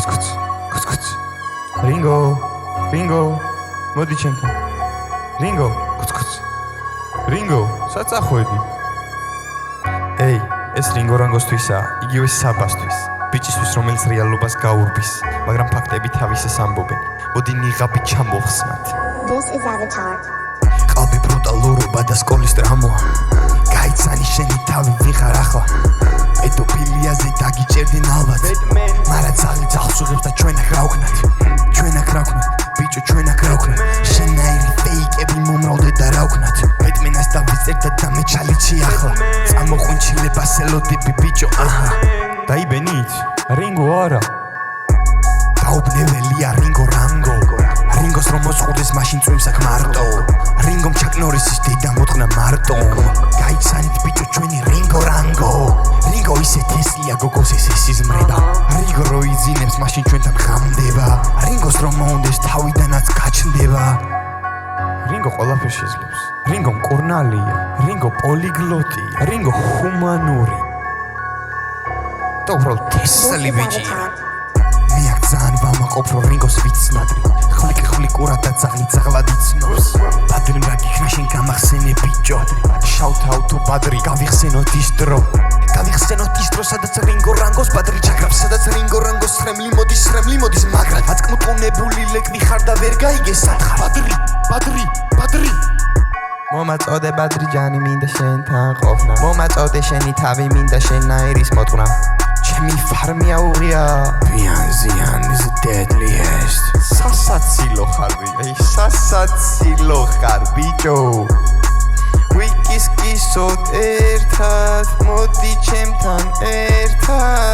კუც რინგო მოდი ჩემთან რინგო კუც რინგო საწახვედი ეი ეს რინგო რანგოსთვისა იგივე საბასთვის ბიჭისთვის რომელიც რეალობას გაურბის მაგრამ ფაქტები თავისას ამბობენ მოდი ნიღაბი ჩამოვხსნათ This is Avatar. ყალბი ბრუტალურობა და სკოლის დრამოა გაიცანი შენი თავი ვიღარ ახლა პედოფილიაზე დაგიჭერდნენ ალბათ მაგრამ ძაღლი ძაღლს უღებს და ჩვენ აქ რა ვქნათ ბიჭო ჩვენ აქ რა ვქნათ შენაირი ფეიკები მომრავლდეთ და რა ვქნათ ბეტმენას დავიწერდა და მე ჩალიჩი ახლა წამოყვინჩილება სელოდები ბიჭო აჰა დაიბენით რინგო არა დაუბნეველია რინგო რინგოს რომ მოწყურდეს მაშინ წვიმს აქ მარტო რინგომ ჩაკ ნორისის დედა მოწყნა მარტო გაიცანით ბიჭო ჩვენი რინგო რინგო ისე თესლია გოგოს ესე სიზმრება რინგო რო იძინებს მაშინ ჩვენთან ხამდება რინგოს რომ მოუნდეს თავიდანაც გაჩნდება რინგო ყველაფერს შეძლებს რინგო მკურნალია რინგო პოლიგლოტია რინგო ჰუმანური და უბრალოდ თესლი ბიჭია მე აქ ძალიან ვამაყობ რომ რინგოს ვიცნადრი ხვლიკურად და ძაღლად იცნობს ბადრიმ რა გიქნა შენ გამახსენე ბიჭო შავთავ თუ ბადრი გავიხსენოთ ის დრო სადაც რინგო რანგოს ბადრი ჩაგრავს სადაც რინგო რანგოს სრემლი მოდის მაგრამ აწკმტუნებული ლეკვი ხარ და ვერ გაიგე სათხარ ბადრი მომაწოდე ბადრი ჯანი მინდა შენთან ყოფნა მომაწოდე შენი თავი მინდა შენაირის მოწყნა ჩემი ფარმია უღია Bianzian is the deadliest სასაცილო ხარ ბიჭო ვიკისკისოთ ერთად მოდი ჩემთან ერთად